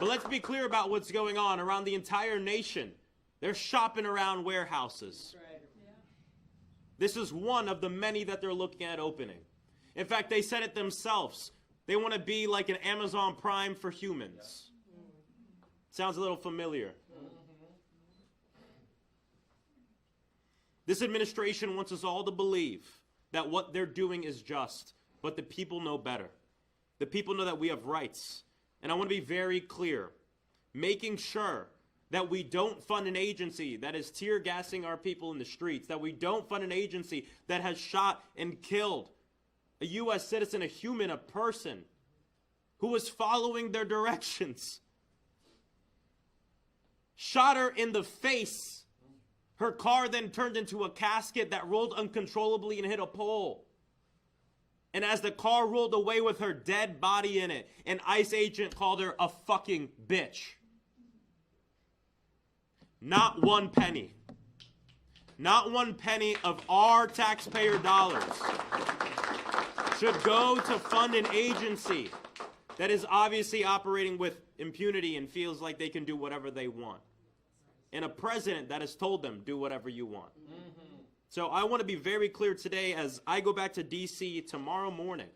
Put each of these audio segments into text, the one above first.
But let's be clear about what's going on around the entire nation. They're shopping around warehouses. This is one of the many that they're looking at opening. In fact, they said it themselves. They want to be like an Amazon Prime for humans. Sounds a little familiar. This administration wants us all to believe that what they're doing is just, but the people know better. The people know that we have rights. And I want to be very clear, making sure that we don't fund an agency that is tear gassing our people in the streets, that we don't fund an agency that has shot and killed a U.S. citizen, a human, a person who was following their directions. Shot her in the face. Her car then turned into a casket that rolled uncontrollably and hit a pole. And as the car rolled away with her dead body in it, an ICE agent called her a fucking bitch. Not one penny. Not one penny of our taxpayer dollars should go to fund an agency that is obviously operating with impunity and feels like they can do whatever they want. And a president that has told them, do whatever you want. So I want to be very clear today as I go back to D.C. tomorrow morning,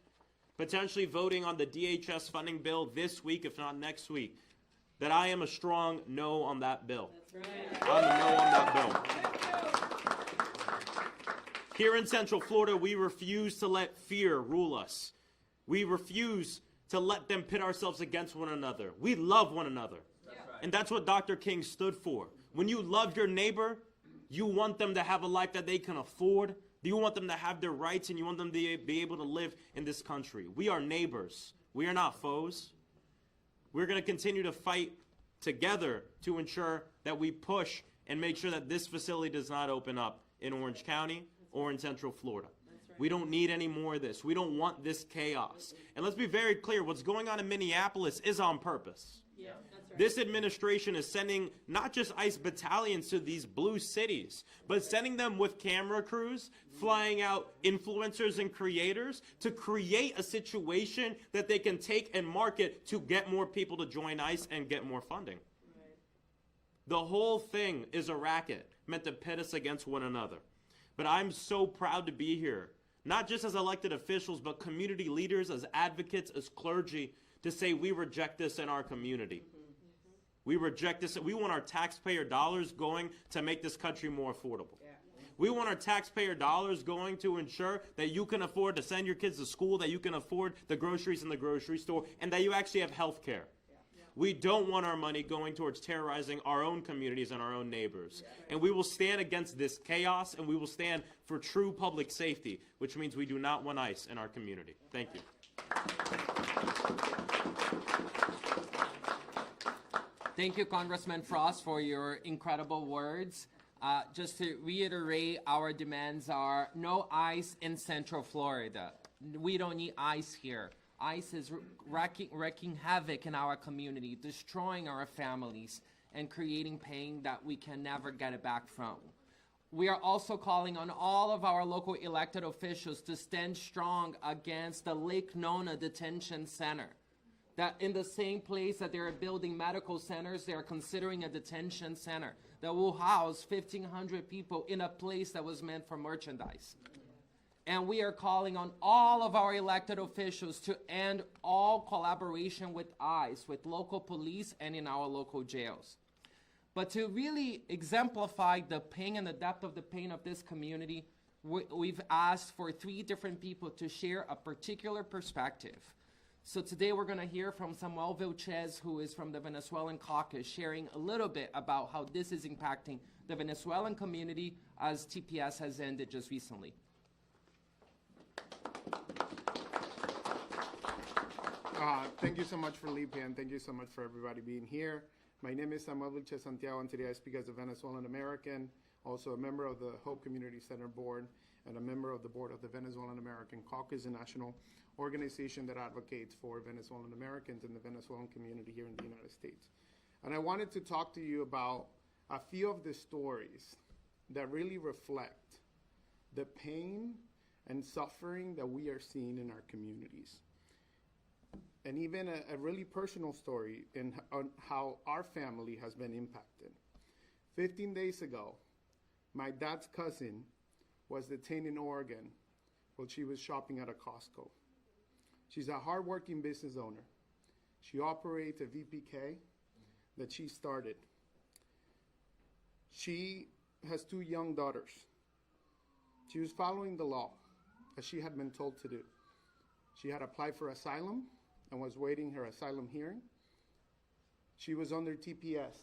potentially voting on the DHS funding bill this week, if not next week, that I am a strong no on that bill. That's right. I'm a no on that bill. Here in Central Florida, we refuse to let fear rule us. We refuse to let them pit ourselves against one another. We love one another. That's right. And that's what Dr. King stood for. When you love your neighbor, you want them to have a life that they can afford. You want them to have their rights, and you want them to be able to live in this country. We are neighbors. We are not foes. We're going to continue to fight together to ensure that we push and make sure that this facility does not open up in Orange County or in Central Florida. We don't need any more of this. We don't want this chaos. And let's be very clear, what's going on in Minneapolis is on purpose. Yeah, that's right. This administration is sending not just ICE battalions to these blue cities, but sending them with camera crews, flying out influencers and creators to create a situation that they can take and market to get more people to join ICE and get more funding. Right. The whole thing is a racket meant to pit us against one another. But I'm so proud to be here, not just as elected officials, but community leaders, as advocates, as clergy, to say we reject this in our community. We reject this. We want our taxpayer dollars going to make this country more affordable. We want our taxpayer dollars going to ensure that you can afford to send your kids to school, that you can afford the groceries in the grocery store, and that you actually have health care. We don't want our money going towards terrorizing our own communities and our own neighbors. And we will stand against this chaos, and we will stand for true public safety, which means we do not want ICE in our community. Thank you. Thank you, Congressman Frost, for your incredible words. Just to reiterate, our demands are no ICE in Central Florida. We don't need ICE here. ICE is wreaking havoc in our community, destroying our families, and creating pain that we can never get it back from. We are also calling on all of our local elected officials to stand strong against the Lake Nona Detention Center. That in the same place that they're building medical centers, they're considering a detention center that will house 1,500 people in a place that was meant for merchandise. And we are calling on all of our elected officials to end all collaboration with ICE, with local police, and in our local jails. But to really exemplify the pain and the depth of the pain of this community, we've asked for 3 different people to share a particular perspective. So today we're going to hear from Samuel Vilches, who is from the Venezuelan caucus, sharing a little bit about how this is impacting the Venezuelan community as TPS has ended just recently. Thank you so much for Lipe, and thank you so much for everybody being here. My name is Samuel Vilches Santiago, and today I speak as a Venezuelan American, also a member of the Hope Community Center Board, and a member of the board of the Venezuelan American Caucus, a national organization that advocates for Venezuelan Americans and the Venezuelan community here in the United States. And I wanted to talk to you about a few of the stories that really reflect the pain and suffering that we are seeing in our communities. and even a really personal story on how our family has been impacted. 15 days ago, my dad's cousin was detained in Oregon while she was shopping at a Costco. She's a hardworking business owner. She operates a VPK that she started. She has 2 young daughters. She was following the law as she had been told to do. She had applied for asylum and was waiting her asylum hearing. She was under TPS,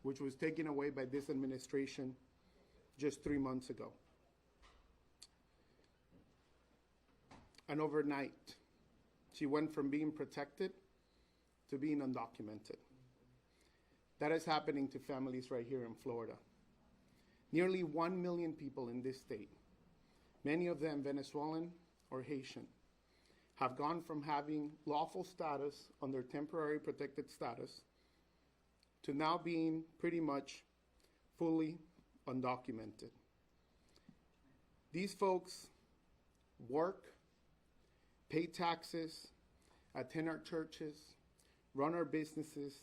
which was taken away by this administration just 3 months ago. And overnight, she went from being protected to being undocumented. That is happening to families right here in Florida. Nearly 1 million people in this state, many of them Venezuelan or Haitian, have gone from having lawful status under temporary protected status to now being pretty much fully undocumented. These folks work, pay taxes, attend our churches, run our businesses,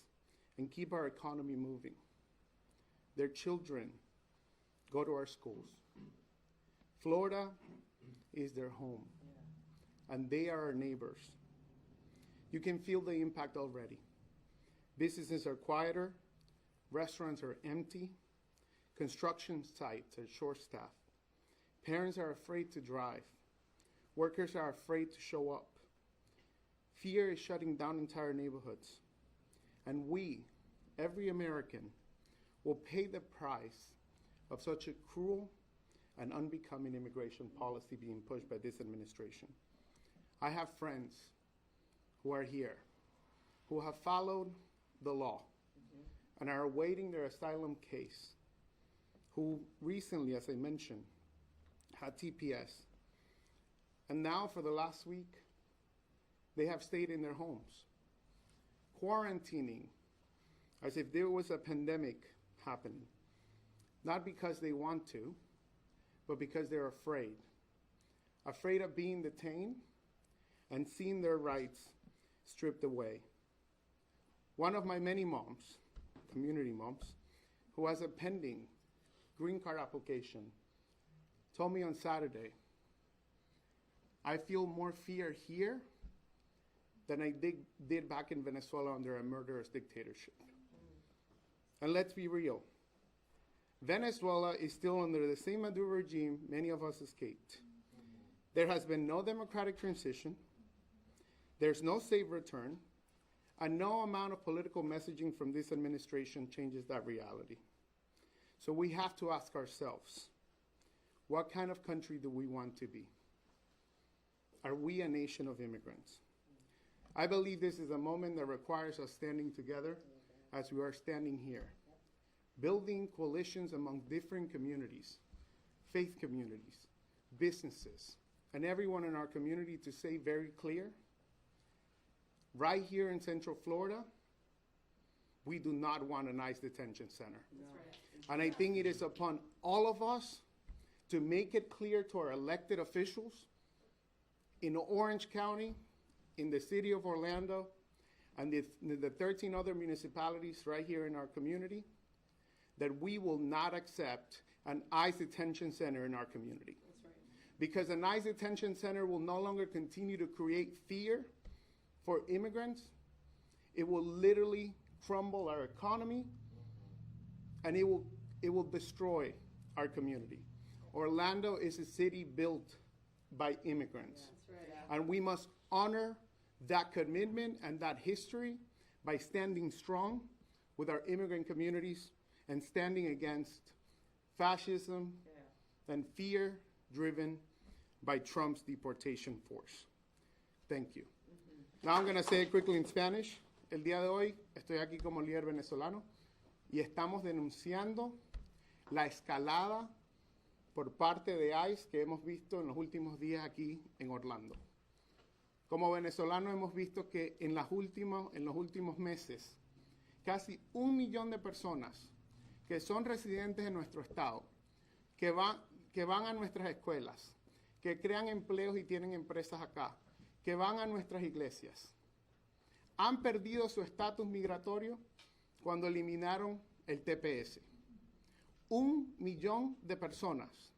and keep our economy moving. Their children go to our schools. Florida is their home, and they are our neighbors. You can feel the impact already. Businesses are quieter, restaurants are empty, construction sites are short-staffed. Parents are afraid to drive. Workers are afraid to show up. Fear is shutting down entire neighborhoods. And we, every American, will pay the price of such a cruel and unbecoming immigration policy being pushed by this administration. I have friends who are here, who have followed the law and are awaiting their asylum case, who recently, as I mentioned, had TPS. And now for the last week, they have stayed in their homes, quarantining as if there was a pandemic happening, not because they want to, but because they're afraid of being detained and seeing their rights stripped away. One of my many moms, community moms, who has a pending green card application, told me on Saturday, I feel more fear here than I did back in Venezuela under a murderous dictatorship. And let's be real. Venezuela is still under the same Maduro regime many of us escaped. There has been no democratic transition, there's no safe return, and no amount of political messaging from this administration changes that reality. So we have to ask ourselves, what kind of country do we want to be? Are we a nation of immigrants? I believe this is a moment that requires us standing together as we are standing here, building coalitions among different communities, faith communities, businesses, and everyone in our community to say very clear, right here in Central Florida, we do not want an ICE detention center. And I think it is upon all of us to make it clear to our elected officials in Orange County, in the city of Orlando, and the 13 other municipalities right here in our community, that we will not accept an ICE detention center in our community. That's right. Because an ICE detention center will no longer continue to create fear for immigrants. It will literally crumble our economy, and it will destroy our community. Orlando is a city built by immigrants. That's right. And we must honor that commitment and that history by standing strong with our immigrant communities and standing against fascism and fear driven by Trump's deportation force. Thank you. Now I'm going to say it quickly in Spanish. El día de hoy estoy aquí como líder venezolano y estamos denunciando la escalada por parte de ICE que hemos visto en los últimos días aquí en Orlando. Como venezolanos hemos visto que en los últimos meses casi 1 millón de personas que son residentes de nuestro estado, que van a nuestras escuelas, que crean empleos y tienen empresas acá, que van a nuestras iglesias, han perdido su estatus migratorio cuando eliminaron el TPS. 1 millón de personas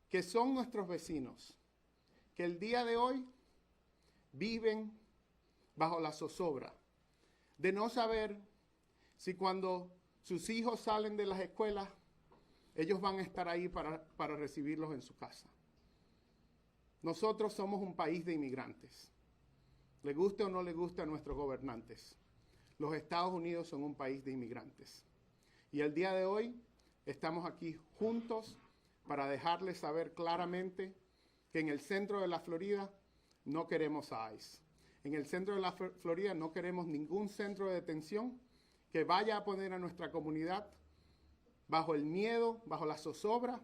que son nuestros vecinos, que el día de hoy viven bajo la zozobra de no saber si cuando sus hijos salen de las escuelas, ellos van a estar ahí para recibirlos en su casa. Nosotros somos un país de inmigrantes. Le guste o no le guste a nuestros gobernantes, los Estados Unidos son un país de inmigrantes. Y el día de hoy estamos aquí juntos para dejarles saber claramente que en el centro de la Florida no queremos a ICE. En el centro de la Florida no queremos ningún centro de detención que vaya a poner a nuestra comunidad bajo el miedo, bajo la zozobra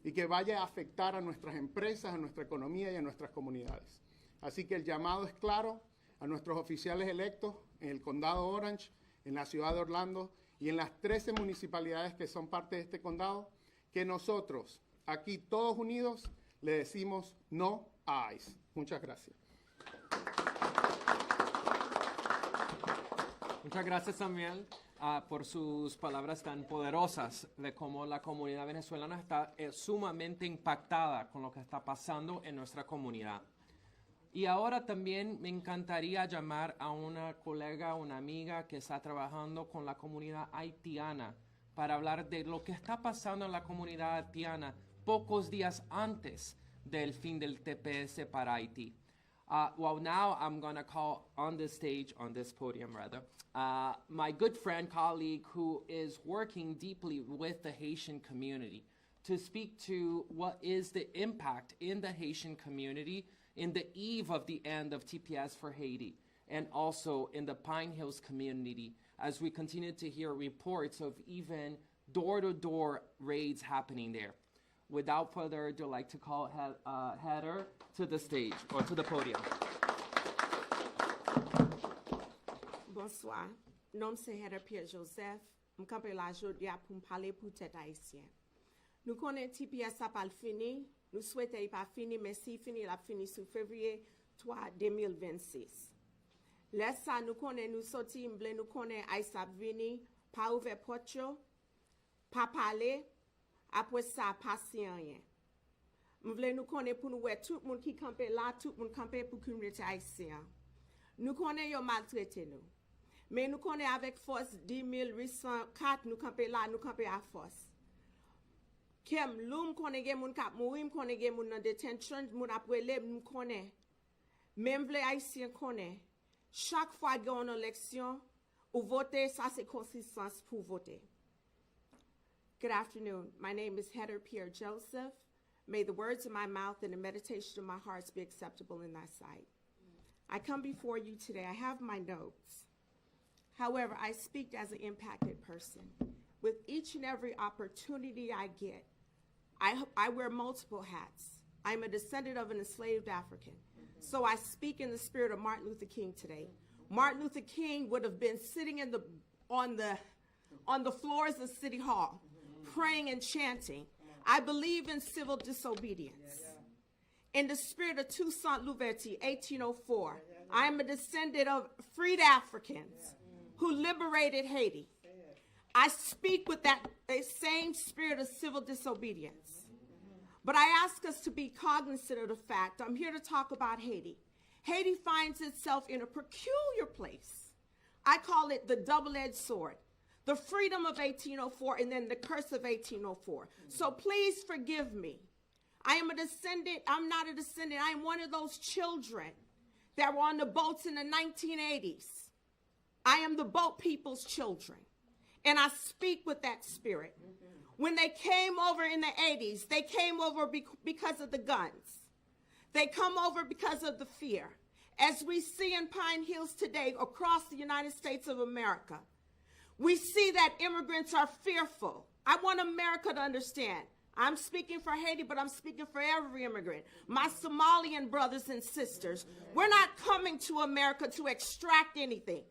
y que vaya a afectar a nuestras empresas, a nuestra economía y a nuestras comunidades. Así que el llamado es claro a nuestros oficiales electos en el condado Orange, en la ciudad de Orlando y en las 13 municipalidades que son parte de este condado, que nosotros, aquí todos unidos, le decimos no a ICE. Muchas gracias. Muchas gracias, Samuel, por sus palabras tan poderosas de cómo la comunidad venezolana está sumamente impactada con lo que está pasando en nuestra comunidad. Y ahora también me encantaría llamar a una colega, una amiga que está trabajando con la comunidad haitiana para hablar de lo que está pasando en la comunidad haitiana pocos días antes del fin del TPS para Haití. Well, now I'm going to call on this stage, on this podium rather, my good friend, colleague who is working deeply with the Haitian community to speak to what is the impact in the Haitian community in the eve of the end of TPS for Haiti, and also in the Pine Hills community, as we continue to hear reports of even door-to-door raids happening there. Without further ado, I'd like to call Heather to the stage, or to the podium. Bonsoir. Nom se Heather Pierre-Joseph. M'kampe la jodia pou m'pale pou tèt haïtien. Nou konen TPS a pal fini. Nou souhaite y pa fini, mais si fini, la fini sou février 3, 2026. Lè sa nou konen nou soti mble, nou konen ICE ap vini, pa ouve pot yo, pa pale, apwe sa pa si anyen. Mble nou konen pou nou we tout moun ki kampe la, tout moun kampe pou komunite haïtien. Nou konen yo maltrete nou. Men nou konen avek force 10,804, nou kampe la, nou kampe a force. Kem loum konen gen moun kap mouim, konen gen moun nan detention, moun apwele moun konen. Même vle haïtien konen. Chaque fois gen yon élection, ou vote, ça c'est consistance pour voter. Good afternoon. My name is Heather Pierre-Joseph. May the words of my mouth and the meditation of my heart be acceptable in thy sight. I come before you today. I have my notes. However, I speak as an impacted person. With each and every opportunity I get, I wear multiple hats. I'm a descendant of an enslaved African. So I speak in the spirit of Martin Luther King today. Martin Luther King would have been sitting on the floors of City Hall, praying and chanting. I believe in civil disobedience. In the spirit of Toussaint Louverture, 1804, I am a descendant of freed Africans who liberated Haiti. I speak with that same spirit of civil disobedience. But I ask us to be cognizant of the fact, I'm here to talk about Haiti. Haiti finds itself in a peculiar place. I call it the double-edged sword. The freedom of 1804 and then the curse of 1804. So please forgive me. I am a descendant, I'm not a descendant, I am one of those children that were on the boats in the 1980s. I am the boat people's children. And I speak with that spirit. When they came over in the 80s, they came over because of the guns. They come over because of the fear. As we see in Pine Hills today across the United States of America, we see that immigrants are fearful. I want America to understand. I'm speaking for Haiti, but I'm speaking for every immigrant. My Somalian brothers and sisters, we're not coming to America to extract anything.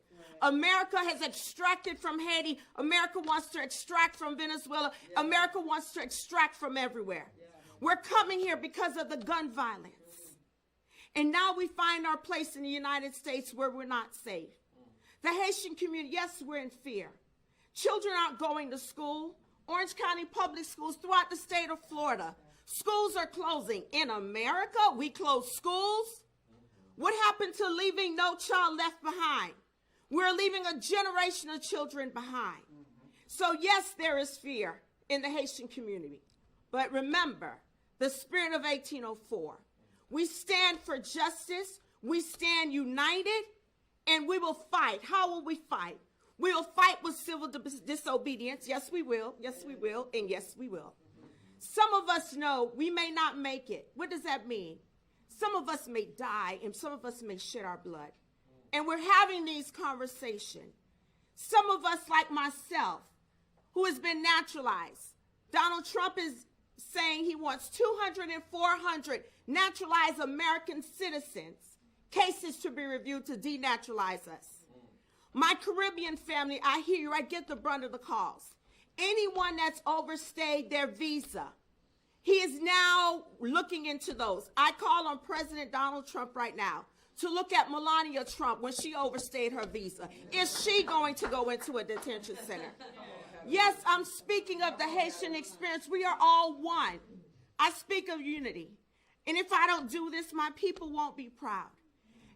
America has extracted from Haiti. America wants to extract from Venezuela. America wants to extract from everywhere. We're coming here because of the gun violence. And now we find our place in the United States where we're not safe. The Haitian community, yes, we're in fear. Children aren't going to school. Orange County Public Schools throughout the state of Florida, schools are closing. In America, we close schools. What happened to leaving no child left behind? We're leaving a generation of children behind. So yes, there is fear in the Haitian community. But remember, the spirit of 1804. We stand for justice. We stand united, and we will fight. How will we fight? We will fight with civil disobedience. Yes, we will. Yes, we will. And yes, we will. Some of us know we may not make it. What does that mean? Some of us may die, and some of us may shed our blood. And we're having these conversations. Some of us, like myself, who has been naturalized. Donald Trump is saying he wants 200 and 400 naturalized American citizens cases to be reviewed to denaturalize us. My Caribbean family, I hear you, I get the brunt of the calls. Anyone that's overstayed their visa, he is now looking into those. I call on President Donald Trump right now to look at Melania Trump when she overstayed her visa. Is she going to go into a detention center? Yes, I'm speaking of the Haitian experience. We are all one. I speak of unity. And if I don't do this, my people won't be proud.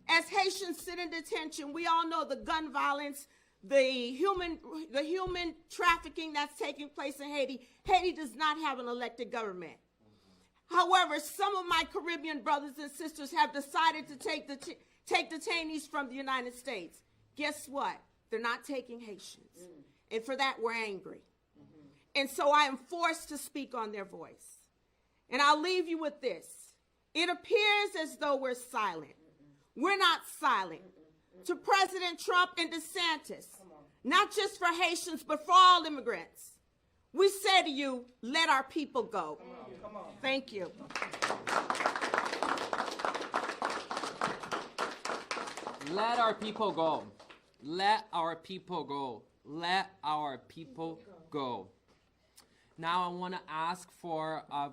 As Haitians sit in detention, we all know the gun violence, the human trafficking that's taking place in Haiti. Haiti does not have an elected government. However, some of my Caribbean brothers and sisters have decided to take detainees from the United States. Guess what? They're not taking Haitians. And for that, we're angry. And so I am forced to speak on their voice. And I'll leave you with this. It appears as though we're silent. We're not silent. To President Trump and DeSantis, not just for Haitians, but for all immigrants, we say to you, let our people go. Thank you. Let our people go. Let our people go. Let our people go. Now I want to ask for a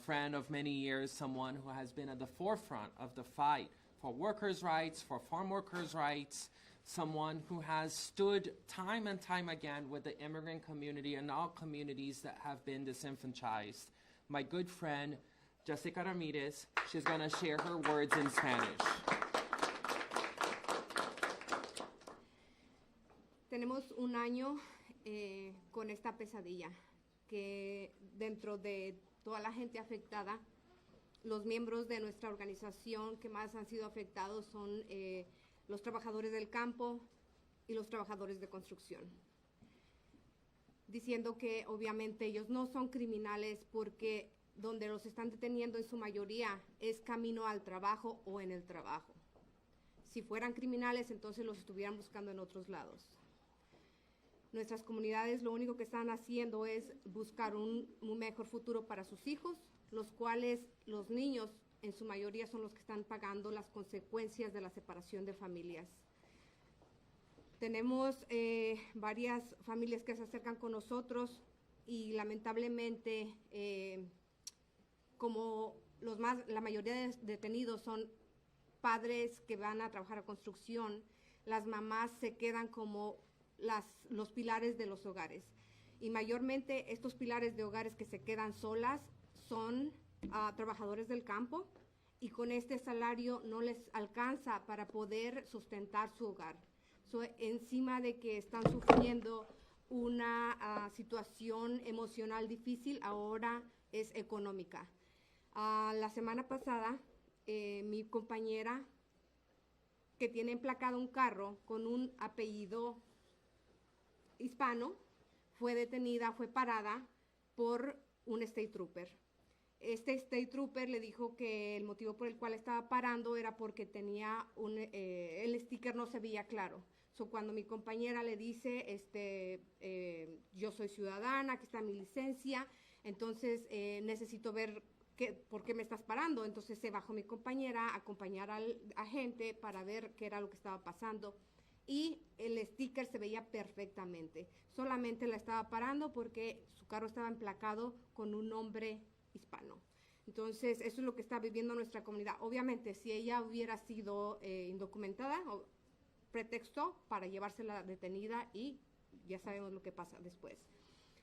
friend of many years, someone who has been at the forefront of the fight for workers' rights, for farm workers' rights, someone who has stood time and time again with the immigrant community and all communities that have been disenfranchised. My good friend, Jessica Ramirez, she's going to share her words in Spanish. Tenemos un año con esta pesadilla, que dentro de toda la gente afectada, los miembros de nuestra organización que más han sido afectados son los trabajadores del campo y los trabajadores de construcción. Diciendo que obviamente ellos no son criminales porque donde los están deteniendo en su mayoría es camino al trabajo o en el trabajo. Si fueran criminales, entonces los estuvieran buscando en otros lados. Nuestras comunidades lo único que están haciendo es buscar un mejor futuro para sus hijos, los cuales los niños en su mayoría son los que están pagando las consecuencias de la separación de familias. Tenemos varias familias que se acercan con nosotros y lamentablemente como la mayoría de detenidos son padres que van a trabajar a construcción, las mamás se quedan como los pilares de los hogares. Y mayormente estos pilares de hogares que se quedan solas son trabajadores del campo y con este salario no les alcanza para poder sustentar su hogar. Encima de que están sufriendo una situación emocional difícil, ahora es económica. La semana pasada, mi compañera, que tiene emplacado un carro con un apellido hispano, fue detenida, fue parada por un state trooper. Este state trooper le dijo que el motivo por el cual estaba parando era porque tenía el sticker no se veía claro. Cuando mi compañera le dice, yo soy ciudadana, aquí está mi licencia, entonces necesito ver por qué me estás parando. Entonces se bajó mi compañera a acompañar al agente para ver qué era lo que estaba pasando. Y el sticker se veía perfectamente. Solamente la estaba parando porque su carro estaba emplacado con un nombre hispano. Entonces, eso es lo que está viviendo nuestra comunidad. Obviamente, si ella hubiera sido indocumentada, pretexto para llevársela detenida y ya sabemos lo que pasa después.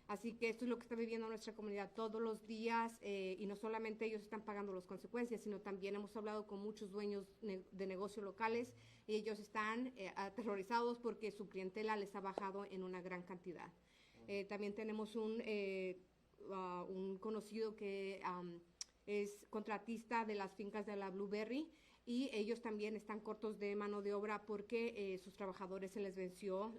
Así que esto es lo que está viviendo nuestra comunidad todos los días y no solamente ellos están pagando las consecuencias, sino también hemos hablado con muchos dueños de negocios locales y ellos están aterrorizados porque su clientela les ha bajado en una gran cantidad. También tenemos un conocido que es contratista de las fincas de la Blueberry y ellos también están cortos de mano de obra porque sus trabajadores se les venció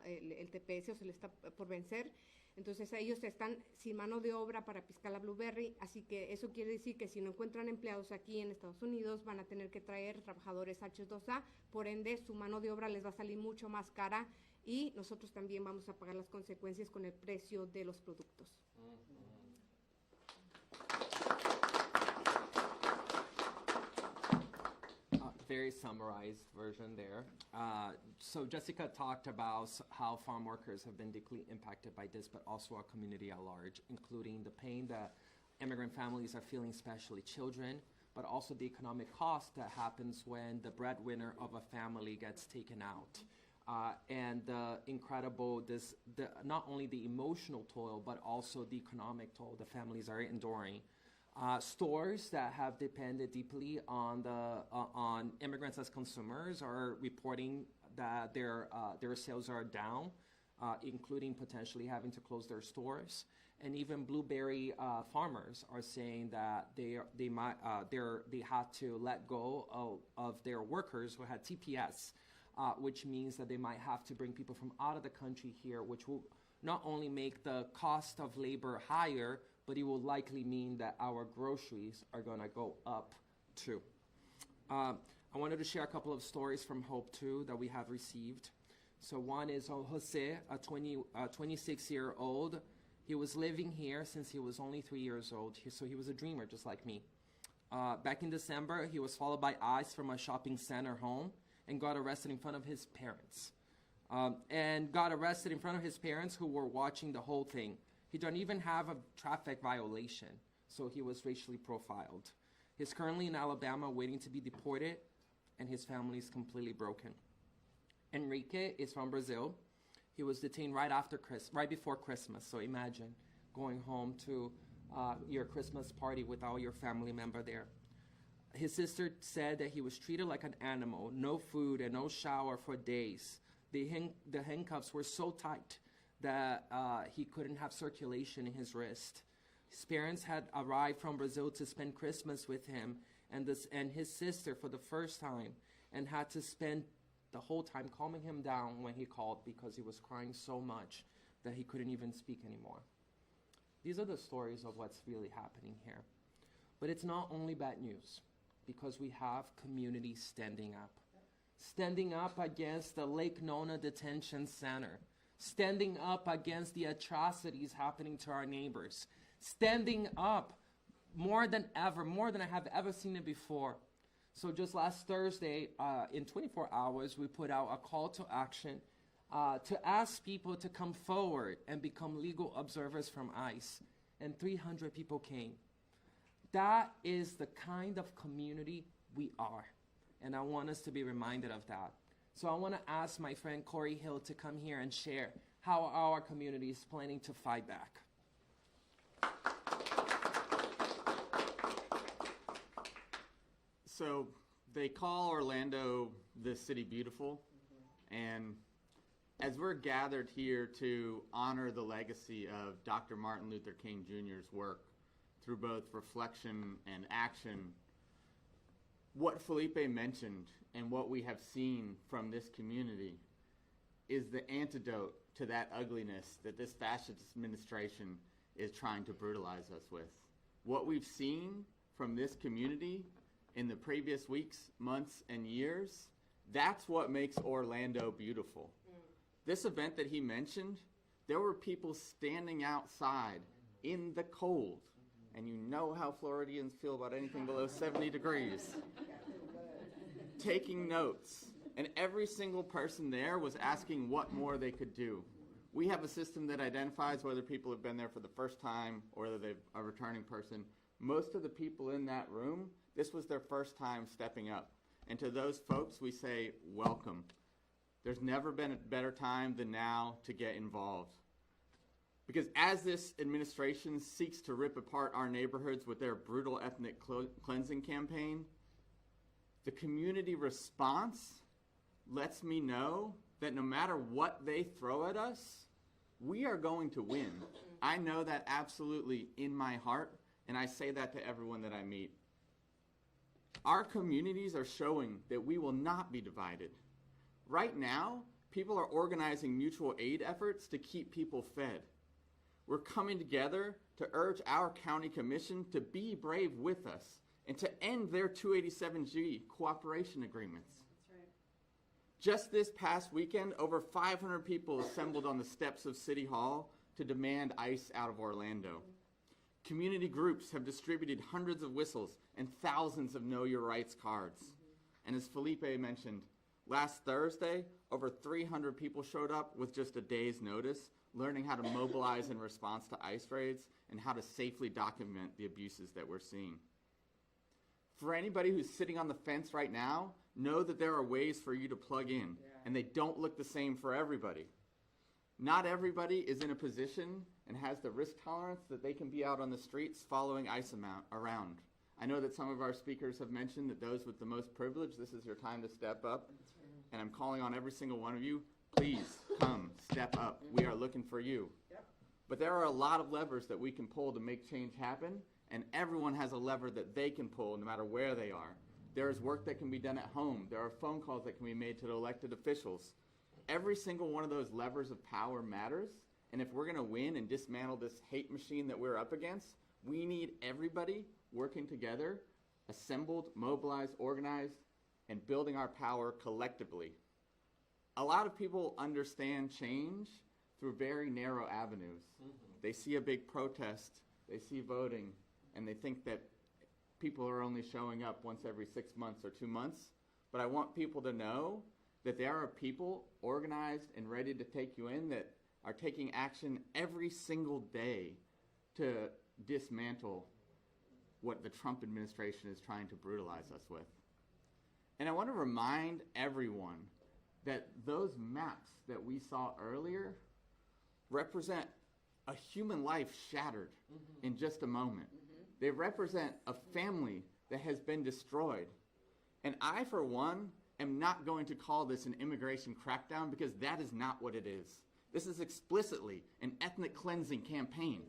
el TPS o se les está por vencer. Entonces ellos están sin mano de obra para piscar la Blueberry, así que eso quiere decir que si no encuentran empleados aquí en Estados Unidos van a tener que traer trabajadores H2A, por ende su mano de obra les va a salir mucho más cara y nosotros también vamos a pagar las consecuencias con el precio de los productos. Very summarized version there. So Jessica talked about how farm workers have been deeply impacted by this, but also our community at large, including the pain that immigrant families are feeling, especially children, but also the economic cost that happens when the breadwinner of a family gets taken out. And the incredible, not only the emotional toil, but also the economic toll the families are enduring. Stores that have depended deeply on immigrants as consumers are reporting that their sales are down, including potentially having to close their stores. And even blueberry farmers are saying that they had to let go of their workers who had TPS, which means that they might have to bring people from out of the country here, which will not only make the cost of labor higher, but it will likely mean that our groceries are going to go up too. I wanted to share a couple of stories from Hope too that we have received. So one is Jose, a 26-year-old. He was living here since he was only 3 years old, so he was a dreamer just like me. Back in December, he was followed by ICE from a shopping center home and got arrested in front of his parents. Who were watching the whole thing. He don't even have a traffic violation, so he was racially profiled. He's currently in Alabama waiting to be deported, and his family is completely broken. Enrique is from Brazil. He was detained right before Christmas, so imagine going home to your Christmas party with all your family member there. His sister said that he was treated like an animal, no food and no shower for days. The handcuffs were so tight that he couldn't have circulation in his wrist. His parents had arrived from Brazil to spend Christmas with him and his sister for the first time, and had to spend the whole time calming him down when he called because he was crying so much that he couldn't even speak anymore. These are the stories of what's really happening here. But it's not only bad news, because we have communities standing up against the Lake Nona Detention Center, standing up against the atrocities happening to our neighbors, standing up more than ever, more than I have ever seen it before. So just last Thursday, in 24 hours, we put out a call to action to ask people to come forward and become legal observers from ICE, and 300 people came. That is the kind of community we are, and I want us to be reminded of that. So I want to ask my friend Corey Hill to come here and share how our community is planning to fight back. So they call Orlando the city beautiful, and as we're gathered here to honor the legacy of Dr. Martin Luther King Jr.'s work through both reflection and action, what Felipe mentioned and what we have seen from this community is the antidote to that ugliness that this fascist administration is trying to brutalize us with. What we've seen from this community in the previous weeks, months, and years, that's what makes Orlando beautiful. This event that he mentioned, there were people standing outside in the cold, and you know how Floridians feel about anything below 70 degrees, taking notes. And every single person there was asking what more they could do. We have a system that identifies whether people have been there for the first time or whether they're a returning person. Most of the people in that room, this was their first time stepping up. And to those folks, we say, welcome. There's never been a better time than now to get involved. Because as this administration seeks to rip apart our neighborhoods with their brutal ethnic cleansing campaign, the community response lets me know that no matter what they throw at us, we are going to win. I know that absolutely in my heart, and I say that to everyone that I meet. Our communities are showing that we will not be divided. Right now, people are organizing mutual aid efforts to keep people fed. We're coming together to urge our county commission to be brave with us and to end their 287G cooperation agreements. That's right. Just this past weekend, over 500 people assembled on the steps of City Hall to demand ICE out of Orlando. Community groups have distributed hundreds of whistles and thousands of Know Your Rights cards. And as Felipe mentioned, last Thursday, over 300 people showed up with just a day's notice, learning how to mobilize in response to ICE raids and how to safely document the abuses that we're seeing. For anybody who's sitting on the fence right now, know that there are ways for you to plug in, and they don't look the same for everybody. Not everybody is in a position and has the risk tolerance that they can be out on the streets following ICE around. I know that some of our speakers have mentioned that those with the most privilege, this is your time to step up. And I'm calling on every single one of you, please come, step up. We are looking for you. But there are a lot of levers that we can pull to make change happen, and everyone has a lever that they can pull no matter where they are. There is work that can be done at home. There are phone calls that can be made to the elected officials. Every single one of those levers of power matters, and if we're going to win and dismantle this hate machine that we're up against, we need everybody working together, assembled, mobilized, organized, and building our power collectively. A lot of people understand change through very narrow avenues. They see a big protest, they see voting, and they think that people are only showing up once every 6 months or 2 months. But I want people to know that there are people organized and ready to take you in that are taking action every single day to dismantle what the Trump administration is trying to brutalize us with. And I want to remind everyone that those maps that we saw earlier represent a human life shattered in just a moment. They represent a family that has been destroyed. And I, for one, am not going to call this an immigration crackdown because that is not what it is. This is explicitly an ethnic cleansing campaign.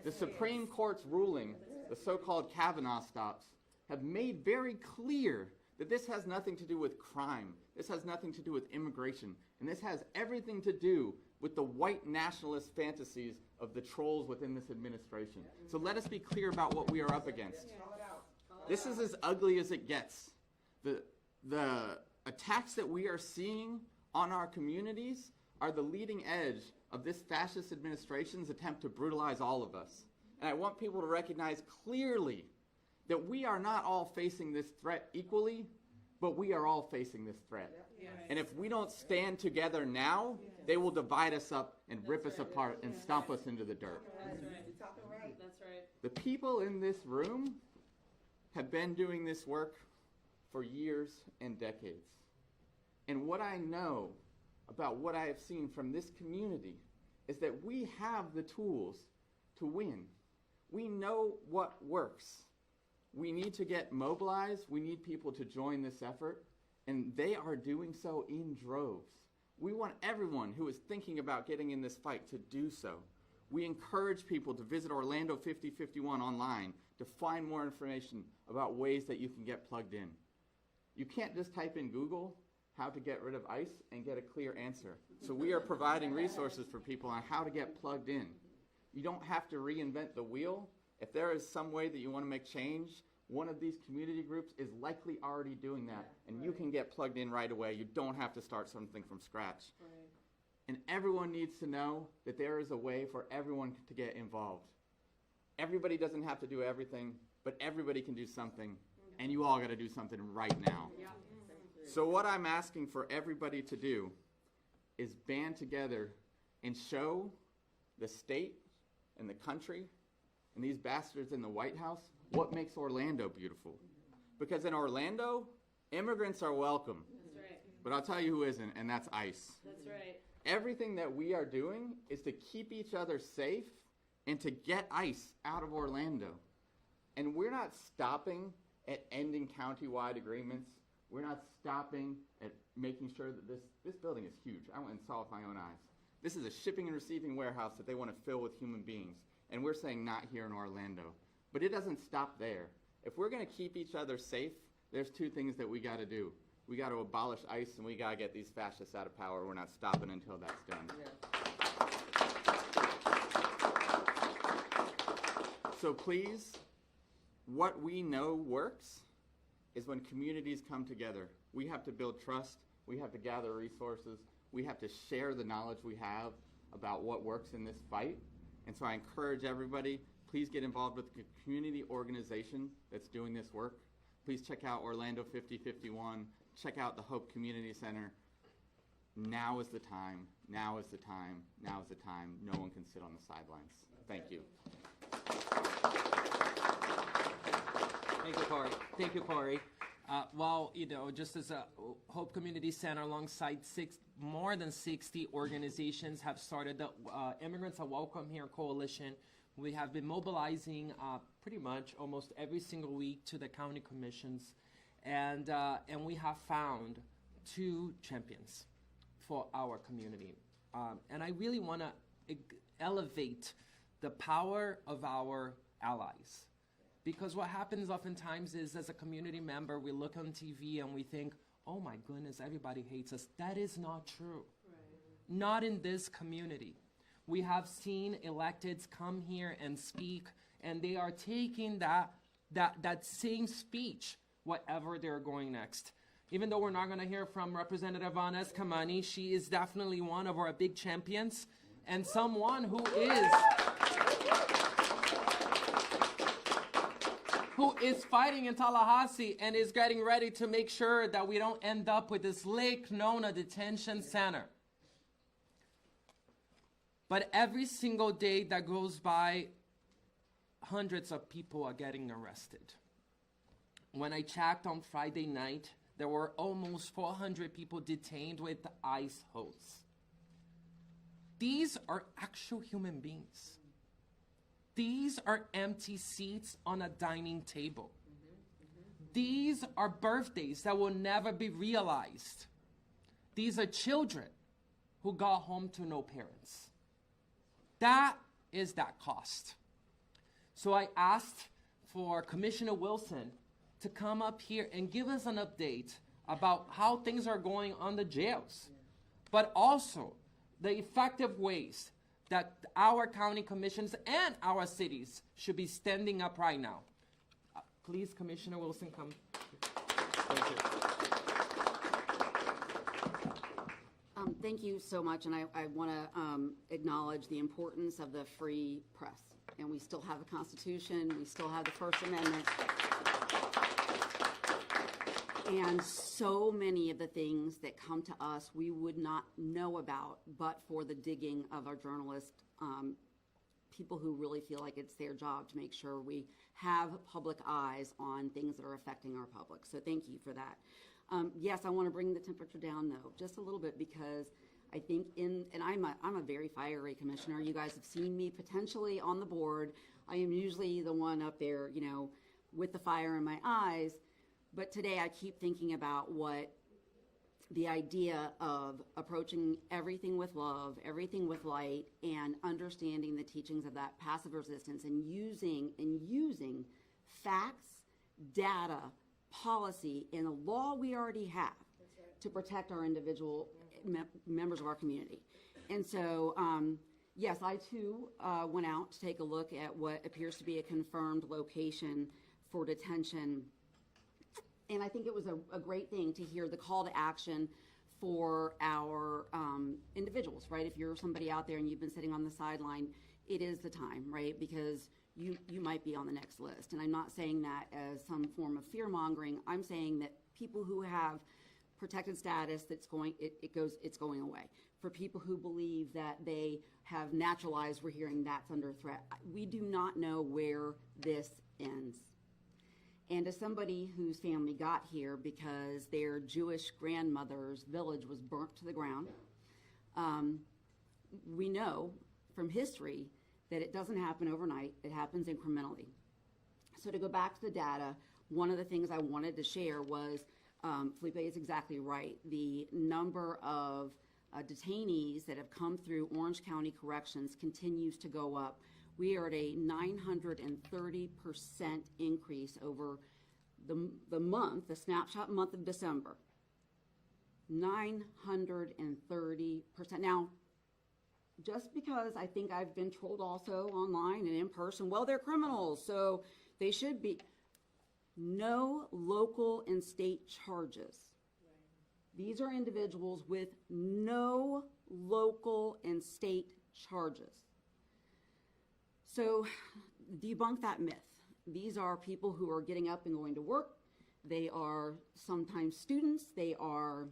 The Supreme Court's ruling, the so-called Kavanaugh stops, have made very clear that this has nothing to do with crime. This has nothing to do with immigration. And this has everything to do with the white nationalist fantasies of the trolls within this administration. So let us be clear about what we are up against. This is as ugly as it gets. The attacks that we are seeing on our communities are the leading edge of this fascist administration's attempt to brutalize all of us. And I want people to recognize clearly that we are not all facing this threat equally, but we are all facing this threat. And if we don't stand together now, they will divide us up and rip us apart and stomp us into the dirt. That's right. The people in this room have been doing this work for years and decades. And what I know about what I have seen from this community is that we have the tools to win. We know what works. We need to get mobilized. We need people to join this effort, and they are doing so in droves. We want everyone who is thinking about getting in this fight to do so. We encourage people to visit Orlando 5051 online to find more information about ways that you can get plugged in. You can't just type in Google how to get rid of ICE and get a clear answer. So we are providing resources for people on how to get plugged in. You don't have to reinvent the wheel. If there is some way that you want to make change, one of these community groups is likely already doing that, and you can get plugged in right away. You don't have to start something from scratch. And everyone needs to know that there is a way for everyone to get involved. Everybody doesn't have to do everything, but everybody can do something, and you all got to do something right now. So what I'm asking for everybody to do is band together and show the state and the country and these bastards in the White House what makes Orlando beautiful. Because in Orlando, immigrants are welcome. That's right. But I'll tell you who isn't, and that's ICE. That's right. Everything that we are doing is to keep each other safe and to get ICE out of Orlando. And we're not stopping at ending county-wide agreements. We're not stopping at making sure that this building is huge. I went and saw it with my own eyes. This is a shipping and receiving warehouse that they want to fill with human beings. And we're saying not here in Orlando. But it doesn't stop there. If we're going to keep each other safe, there's two things that we got to do. We got to abolish ICE, and we got to get these fascists out of power. We're not stopping until that's done. So please, what we know works is when communities come together. We have to build trust. We have to gather resources. We have to share the knowledge we have about what works in this fight. And so I encourage everybody, please get involved with the community organization that's doing this work. Please check out Orlando 5051. Check out the Hope Community Center. Now is the time. Now is the time. Now is the time. No one can sit on the sidelines. Thank you. Thank you, Corey. Thank you, Corey. Well, you know, just as a Hope Community Center alongside more than 60 organizations have started the Immigrants Are Welcome Here Coalition. We have been mobilizing pretty much almost every single week to the county commissions, and we have found 2 champions for our community. And I really want to elevate the power of our allies. Because what happens oftentimes is, as a community member, we look on TV and we think, oh my goodness, everybody hates us. That is not true. Right. Not in this community. We have seen electeds come here and speak, and they are taking that same speech, whatever they're going next. Even though we're not going to hear from Representative Vanessa Kamani, she is definitely one of our big champions, and someone who is fighting in Tallahassee and is getting ready to make sure that we don't end up with this Lake Nona detention center. But every single day that goes by, hundreds of people are getting arrested. When I checked on Friday night, there were almost 400 people detained with ICE holds. These are actual human beings. These are empty seats on a dining table. These are birthdays that will never be realized. These are children who got home to no parents. That is that cost. So I asked for Commissioner Wilson to come up here and give us an update about how things are going on the jails, but also the effective ways that our county commissions and our cities should be standing up right now. Please, Commissioner Wilson, come. Thank you. Thank you so much, and I want to acknowledge the importance of the free press. And we still have the Constitution, we still have the First Amendment. And so many of the things that come to us we would not know about but for the digging of our journalists, people who really feel like it's their job to make sure we have public eyes on things that are affecting our public. So thank you for that. Yes, I want to bring the temperature down, though, just a little bit, because I think and I'm a very fiery commissioner. You guys have seen me potentially on the board. I am usually the one up there, you know, with the fire in my eyes. But today I keep thinking about what the idea of approaching everything with love, everything with light, and understanding the teachings of that passive resistance, and using facts, data, policy, and the law we already have to protect our individual members of our community. And so, yes, I too went out to take a look at what appears to be a confirmed location for detention. And I think it was a great thing to hear the call to action for our individuals, right? If you're somebody out there and you've been sitting on the sideline, it is the time, right? Because you might be on the next list. And I'm not saying that as some form of fear mongering. I'm saying that people who have protected status that's going, it's going away. For people who believe that they have naturalized, we're hearing that's under threat. We do not know where this ends. And as somebody whose family got here because their Jewish grandmother's village was burnt to the ground, we know from history that it doesn't happen overnight, it happens incrementally. So to go back to the data, one of the things I wanted to share was, Felipe is exactly right, the number of detainees that have come through Orange County Corrections continues to go up. We are at a 930% increase over the month, the snapshot month of December. 930%. Now, just because I think I've been told also online and in person, well, they're criminals, so they should be. No local and state charges. These are individuals with no local and state charges. So debunk that myth. These are people who are getting up and going to work. They are sometimes students. They are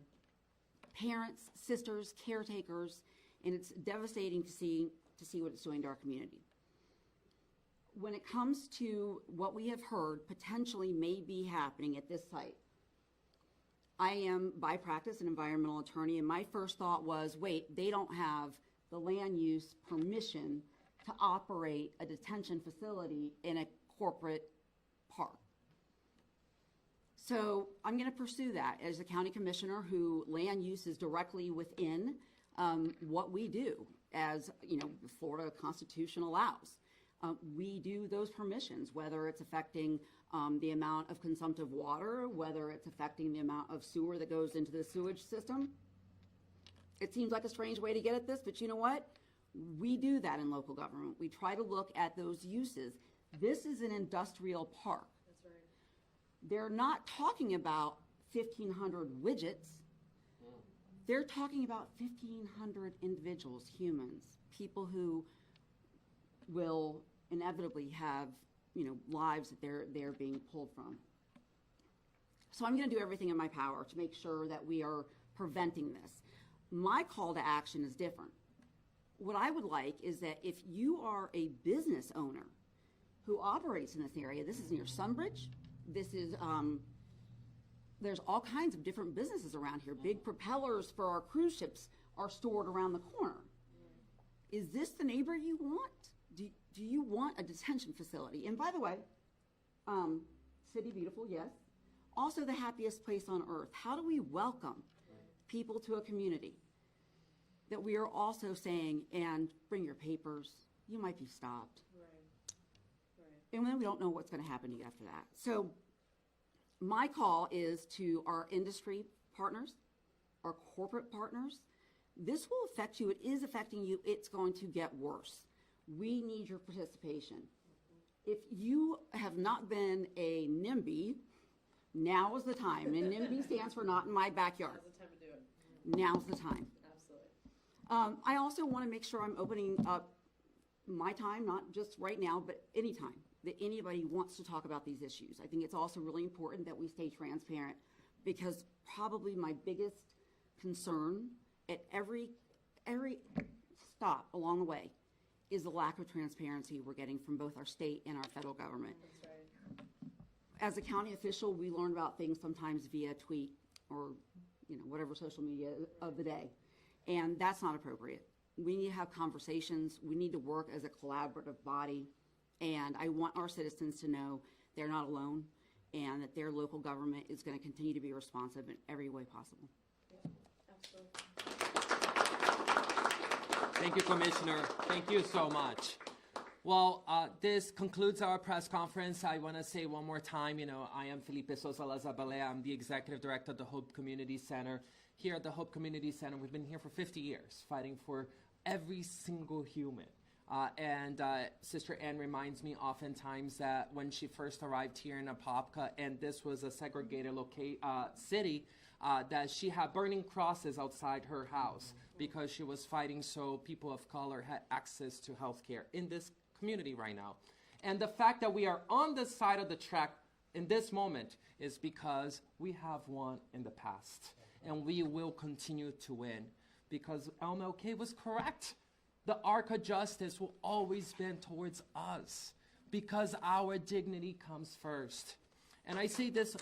parents, sisters, caretakers, and it's devastating to see what it's doing to our community. When it comes to what we have heard potentially may be happening at this site, I am by practice an environmental attorney, and my first thought was, wait, they don't have the land use permission to operate a detention facility in a corporate park. So I'm going to pursue that as a county commissioner who land use is directly within what we do, as the Florida Constitution allows. We do those permissions, whether it's affecting the amount of consumptive water, whether it's affecting the amount of sewer that goes into the sewage system. It seems like a strange way to get at this, but you know what? We do that in local government. We try to look at those uses. This is an industrial park. That's right. They're not talking about 1,500 widgets. They're talking about 1,500 individuals, humans, people who will inevitably have, lives that they're being pulled from. So I'm going to do everything in my power to make sure that we are preventing this. My call to action is different. What I would like is that if you are a business owner who operates in this area, this is near Sunbridge, this is, there's all kinds of different businesses around here. Big propellers for our cruise ships are stored around the corner. Is this the neighbor you want? Do you want a detention facility? And by the way, city beautiful, yes. Also the happiest place on earth. How do we welcome people to a community that we are also saying, and bring your papers, you might be stopped. Right. And then we don't know what's going to happen to you after that. So my call is to our industry partners, our corporate partners. This will affect you. It is affecting you. It's going to get worse. We need your participation. If you have not been a NIMBY, now is the time. And NIMBY stands for not in my backyard. Now's the time to do it. Now's the time. Absolutely. I also want to make sure I'm opening up my time, not just right now, but any time that anybody wants to talk about these issues. I think it's also really important that we stay transparent, because probably my biggest concern at every stop along the way is the lack of transparency we're getting from both our state and our federal government. That's right. As a county official, we learn about things sometimes via tweet or whatever social media of the day, and that's not appropriate. We need to have conversations. We need to work as a collaborative body, and I want our citizens to know they're not alone and that their local government is going to continue to be responsive in every way possible. Yeah, absolutely. Thank you, Commissioner. Thank you so much. Well, this concludes our press conference. I want to say one more time, I am Felipe Sosa Lazabale. I'm the Executive Director of the Hope Community Center. Here at the Hope Community Center, we've been here for 50 years, fighting for every single human. And Sister Ann reminds me oftentimes that when she first arrived here in Apopka, and this was a segregated city, that she had burning crosses outside her house because she was fighting so people of color had access to health care in this community right now. And the fact that we are on this side of the track in this moment is because we have won in the past. and we will continue to win because MLK was correct. The arc of justice will always bend towards us because our dignity comes first. And I say this.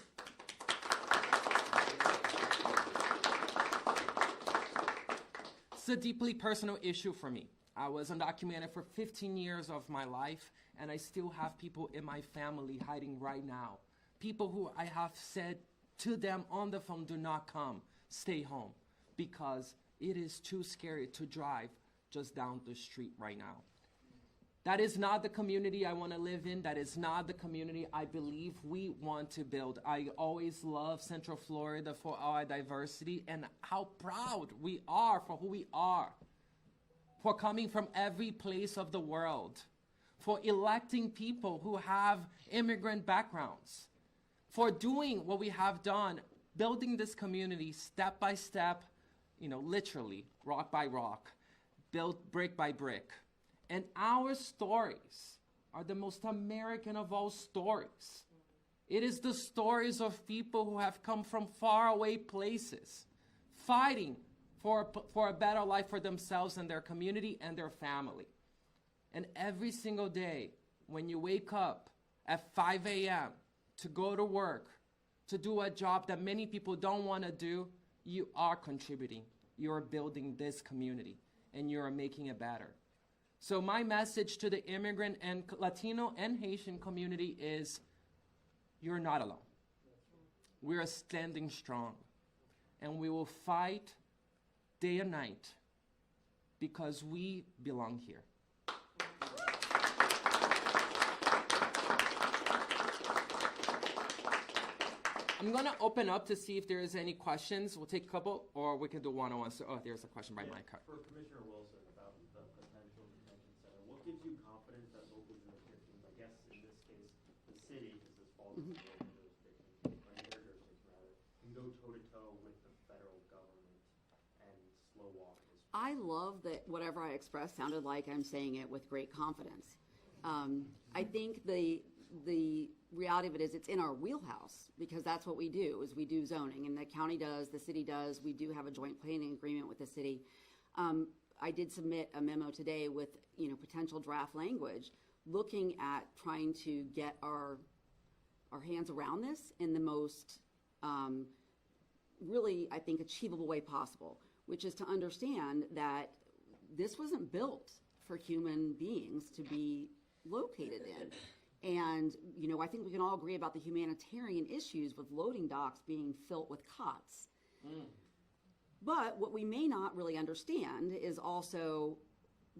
It's a deeply personal issue for me. I was undocumented for 15 years of my life, and I still have people in my family hiding right now. People who I have said to them on the phone, do not come, stay home, because it is too scary to drive just down the street right now. That is not the community I want to live in. That is not the community I believe we want to build. I always love Central Florida for our diversity and how proud we are for who we are, for coming from every place of the world, for electing people who have immigrant backgrounds, for doing what we have done, building this community step by step, literally, rock by rock, built brick by brick. And our stories are the most American of all stories. It is the stories of people who have come from faraway places, fighting for a better life for themselves and their community and their family. And every single day, when you wake up at 5 a.m. to go to work, to do a job that many people don't want to do, you are contributing. You are building this community, and you are making it better. So my message to the immigrant and Latino and Haitian community is, you're not alone. We are standing strong, and we will fight day and night because we belong here. I'm going to open up to see if there's any questions. We'll take a couple, or we can do one-on-one. So, there's a question by Mike. For Commissioner Wilson about the potential detention center, what gives you confidence that local jurisdictions, I guess in this case, the city, because this falls into local jurisdiction, or their jurisdiction rather, can go toe-to-toe with the federal government and slow walk this? I love that whatever I expressed sounded like I'm saying it with great confidence. I think the reality of it is it's in our wheelhouse because that's what we do, is we do zoning, and the county does, the city does. We do have a joint planning agreement with the city. I did submit a memo today with potential draft language looking at trying to get our hands around this in the most really, I think, achievable way possible, which is to understand that this wasn't built for human beings to be located in. And, I think we can all agree about the humanitarian issues with loading docks being filled with cots. But what we may not really understand is also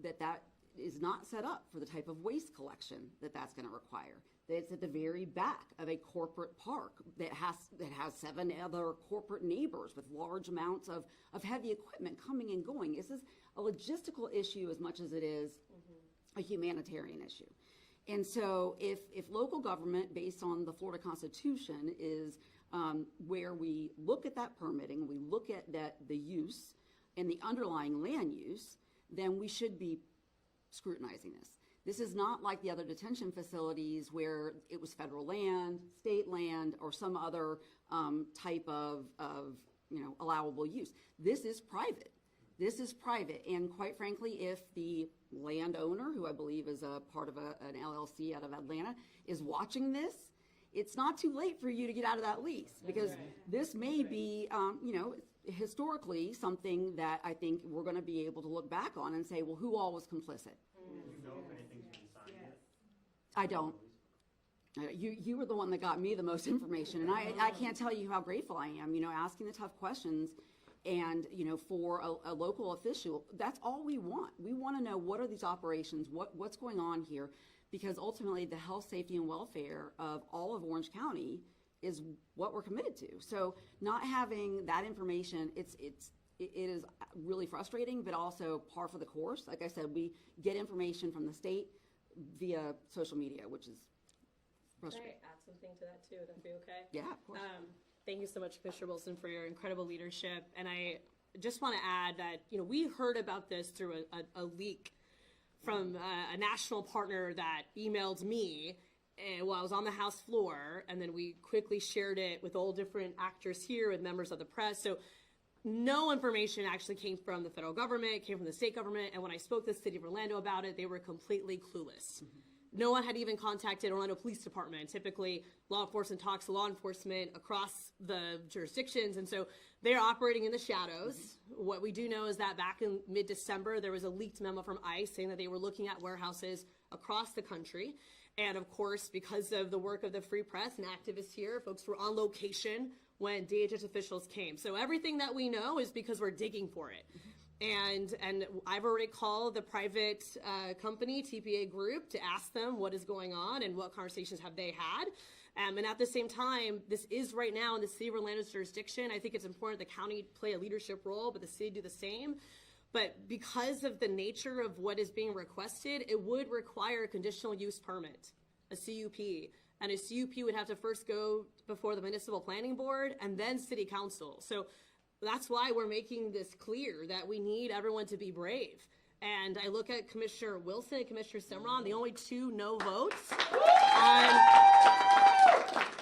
that is not set up for the type of waste collection that's going to require. That it's at the very back of a corporate park that has 7 other corporate neighbors with large amounts of heavy equipment coming and going. This is a logistical issue as much as it is a humanitarian issue. And so if local government, based on the Florida Constitution, is where we look at that permitting, we look at the use and the underlying land use, then we should be scrutinizing this. This is not like the other detention facilities where it was federal land, state land, or some other type of allowable use. This is private. This is private, and quite frankly, if the landowner, who I believe is a part of an LLC out of Atlanta, is watching this, it's not too late for you to get out of that lease, because this may be, historically something that I think we're going to be able to look back on and say, well, who all was complicit? Do you know if anything's been signed yet? I don't. You were the one that got me the most information, and I can't tell you how grateful I am, asking the tough questions. And, for a local official, that's all we want. We want to know, what are these operations, what's going on here, because ultimately the health, safety, and welfare of all of Orange County is what we're committed to. So not having that information, it is really frustrating, but also par for the course. Like I said, we get information from the state via social media, which is frustrating. Can I add something to that too? Would that be okay? Yeah, of course. Thank you so much, Commissioner Wilson, for your incredible leadership. And I just want to add that, we heard about this through a leak from a national partner that emailed me while I was on the House floor. And then we quickly shared it with all different actors here and members of the press. So no information actually came from the federal government, it came from the state government, and when I spoke to the city of Orlando about it, they were completely clueless. No one had even contacted Orlando Police Department. Typically, law enforcement talks to law enforcement across the jurisdictions, and so they're operating in the shadows. What we do know is that back in mid-December, there was a leaked memo from ICE saying that they were looking at warehouses across the country. And of course, because of the work of the Free Press and activists here, folks were on location when DHS officials came. So everything that we know is because we're digging for it. And I've already called the private company, TPA Group, to ask them what is going on and what conversations have they had. And at the same time, this is right now in the city of Orlando's jurisdiction. I think it's important the county play a leadership role, but the city do the same. But because of the nature of what is being requested, it would require a conditional use permit, a CUP. And a CUP would have to first go before the municipal planning board and then city council. So that's why we're making this clear that we need everyone to be brave. And I look at Commissioner Wilson and Commissioner Simron, the only two no votes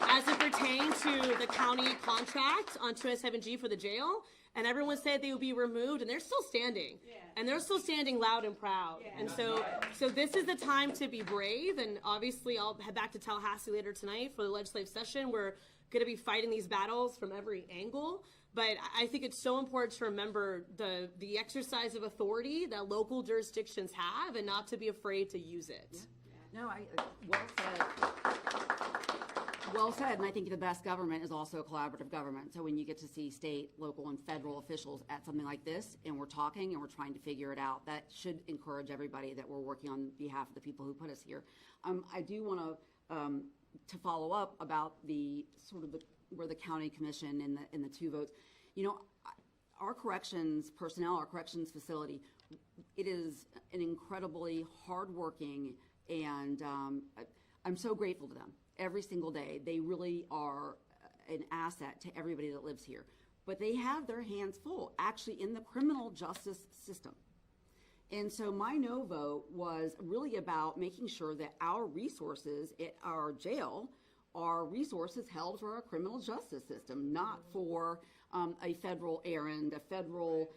as it pertains to the county contract on 207G for the jail. And everyone said they would be removed, and they're still standing. Yeah. And they're still standing loud and proud. Yeah. And so this is the time to be brave. And obviously, I'll head back to Tallahassee later tonight for the legislative session. We're going to be fighting these battles from every angle. But I think it's so important to remember the exercise of authority that local jurisdictions have and not to be afraid to use it. Yeah. No, well said. Well said, and I think the best government is also a collaborative government. So when you get to see state, local, and federal officials at something like this, and we're talking and we're trying to figure it out, that should encourage everybody that we're working on behalf of the people who put us here. I do want to follow up about the sort of where the county commission and the two votes. You know, our corrections personnel, our corrections facility, it is an incredibly hardworking, and I'm so grateful to them. Every single day. They really are an asset to everybody that lives here. But they have their hands full, actually, in the criminal justice system. And so my no vote was really about making sure that our resources at our jail are resources held for our criminal justice system, not for a federal errand, a federal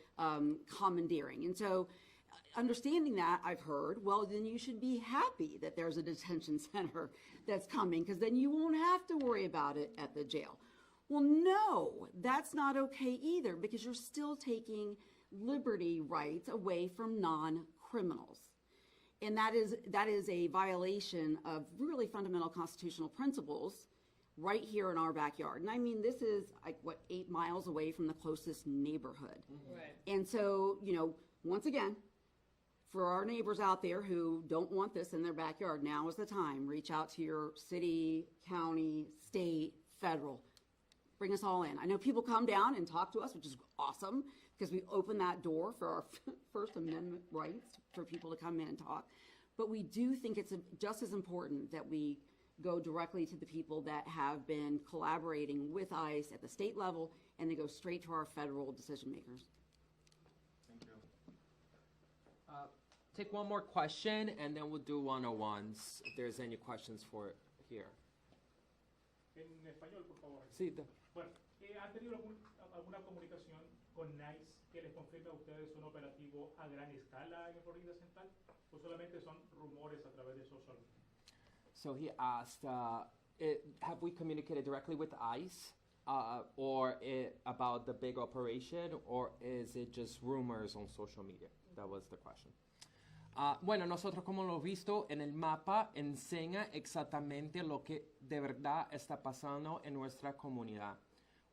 commandeering. And so understanding that, I've heard, well, then you should be happy that there's a detention center that's coming, because then you won't have to worry about it at the jail. Well, no, that's not okay either, because you're still taking liberty rights away from non-criminals. And that is a violation of really fundamental constitutional principles right here in our backyard. And I mean, this is like, 8 miles away from the closest neighborhood. Right. And so, you know, once again, for our neighbors out there who don't want this in their backyard, now is the time. Reach out to your city, county, state, federal. Bring us all in. I know people come down and talk to us, which is awesome, because we open that door for our First Amendment rights for people to come in and talk. But we do think it's just as important that we go directly to the people that have been collaborating with ICE at the state level, and they go straight to our federal decision makers. Take one more question, and then we'll do 101s if there's any questions for here. En español, por favor. Sí. Bueno, ¿han tenido alguna comunicación con NICE que les confirme a ustedes un operativo a gran escala en Florida Central? ¿O solamente son rumores a través de social media? So he asked, have we communicated directly with ICE about the big operation, or is it just rumors on social media? That was the question. Bueno, nosotros como lo visto en el mapa enseña exactamente lo que de verdad está pasando en nuestra comunidad.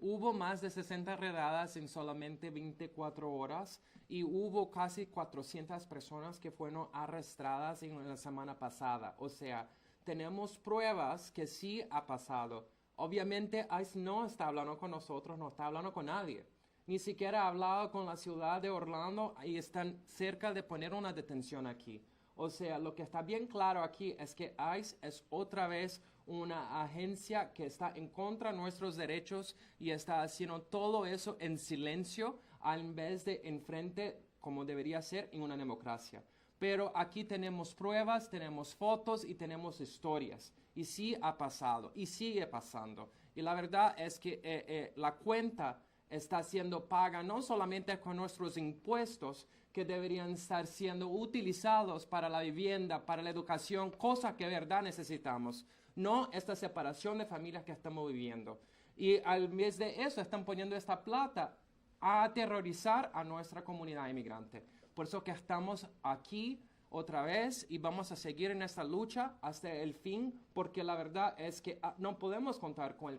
Hubo más de 60 redadas en solamente 24 horas y hubo casi 400 personas que fueron arrestadas en la semana pasada. O sea, tenemos pruebas que sí ha pasado. Obviamente ICE no está hablando con nosotros, no está hablando con nadie. Ni siquiera ha hablado con la ciudad de Orlando y están cerca de poner una detención aquí. O sea, lo que está bien claro aquí es que ICE es otra vez una agencia que está en contra de nuestros derechos y está haciendo todo eso en silencio en vez de enfrente como debería ser en una democracia. Pero aquí tenemos pruebas, tenemos fotos y tenemos historias. Y sí ha pasado y sigue pasando. Y la verdad es que la cuenta está siendo paga no solamente con nuestros impuestos, que deberían estar siendo utilizados para la vivienda, para la educación, cosa que de verdad necesitamos, no esta separación de familias que estamos viviendo. Y al vez de eso están poniendo esta plata a aterrorizar a nuestra comunidad inmigrante. Por eso que estamos aquí otra vez y vamos a seguir en esta lucha hasta el fin, porque la verdad es que no podemos contar con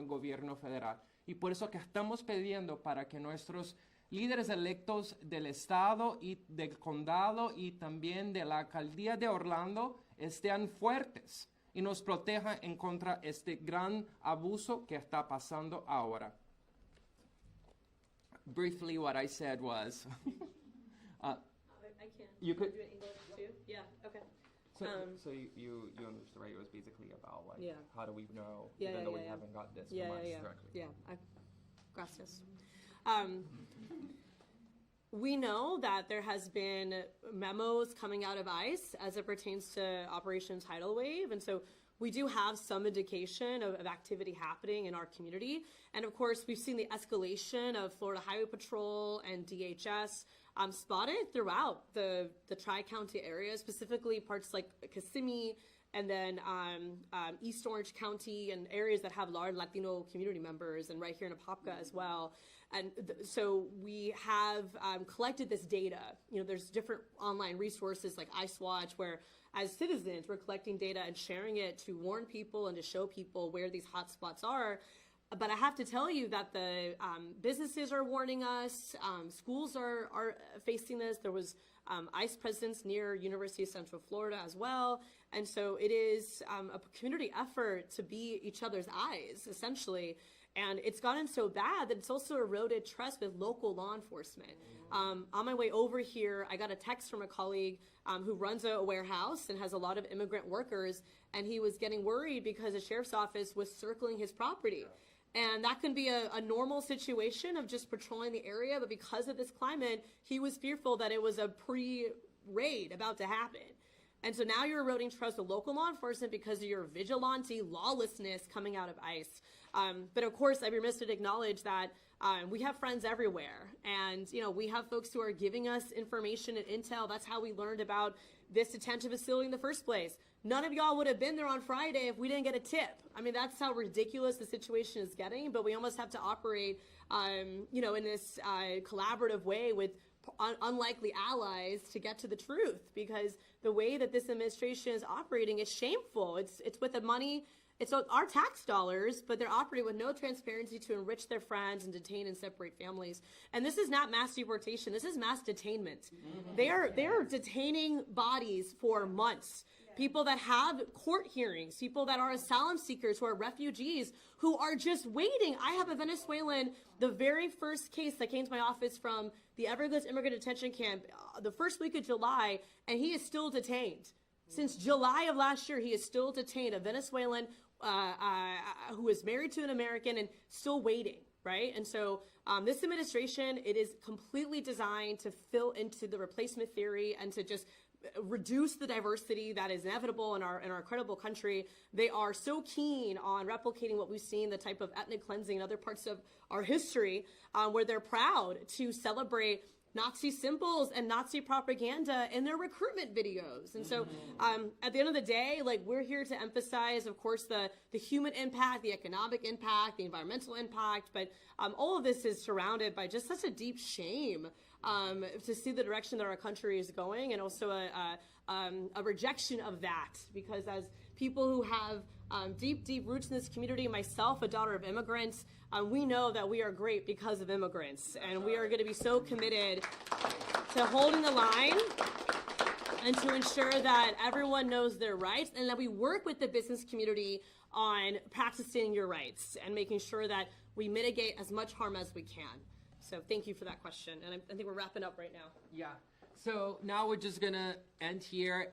el gobierno federal. Y por eso que estamos pidiendo para que nuestros líderes electos del estado y del condado y también de la alcaldía de Orlando estén fuertes y nos protejan en contra de este gran abuso que está pasando ahora. Briefly, what I said was, I can. You could- do it English too? Yeah, okay. so you understood, right? It was basically about like, Yeah. how do we know, Yeah, even yeah, though we yeah, yeah. haven't got this Yeah, from yeah, us yeah. directly. Yeah, gracias. We know that there has been memos coming out of ICE as it pertains to Operation Tidal Wave, and so we do have some indication of activity happening in our community. And of course, we've seen the escalation of Florida Highway Patrol and DHS spotted throughout the Tri-County area, specifically parts like Kissimmee and then East Orange County and areas that have large Latino community members, and right here in Apopka as well. And so we have collected this data. You know, there's different online resources like ICE Watch, where as citizens, we're collecting data and sharing it to warn people and to show people where these hotspots are. But I have to tell you that the businesses are warning us, schools are facing this. There was ICE presence near University of Central Florida as well. And so it is a community effort to be each other's eyes, essentially. And it's gotten so bad that it's also eroded trust with local law enforcement. On my way over here, I got a text from a colleague who runs a warehouse and has a lot of immigrant workers, and he was getting worried because the sheriff's office was circling his property. And that can be a normal situation of just patrolling the area, but because of this climate, he was fearful that it was a pre-raid about to happen. And so now you're eroding trust with local law enforcement because of your vigilante lawlessness coming out of ICE. But of course, I'd be remiss to acknowledge that we have friends everywhere. And, you know, we have folks who are giving us information and intel. That's how we learned about this detention facility in the first place. None of y'all would have been there on Friday if we didn't get a tip. I mean, that's how ridiculous the situation is getting, but we almost have to operate, you know, in this collaborative way with unlikely allies to get to the truth, because the way that this administration is operating is shameful. It's with the money, it's our tax dollars, but they're operating with no transparency to enrich their friends and detain and separate families. And this is not mass deportation. This is mass detainment. They are detaining bodies for months. People that have court hearings, people that are asylum seekers, who are refugees, who are just waiting. I have a Venezuelan, the very first case that came to my office from the Everglades Immigrant Detention Camp, the first week of July, and he is still detained. Since July of last year, he is still detained, a Venezuelan who is married to an American and still waiting, right? And so this administration, it is completely designed to fill into the replacement theory and to just reduce the diversity that is inevitable in our incredible country. They are so keen on replicating what we've seen, the type of ethnic cleansing in other parts of our history, where they're proud to celebrate Nazi symbols and Nazi propaganda in their recruitment videos. And so at the end of the day, like, we're here to emphasize, of course, the human impact, the economic impact, the environmental impact, but all of this is surrounded by just such a deep shame to see the direction that our country is going, and also a rejection of that, because as people who have deep roots in this community, myself, a daughter of immigrants, we know that we are great because of immigrants, and we are going to be so committed to holding the line and to ensure that everyone knows their rights, and that we work with the business community on practicing your rights and making sure that we mitigate as much harm as we can. So thank you for that question, and I think we're wrapping up right now. Yeah. So now we're just gonna end here.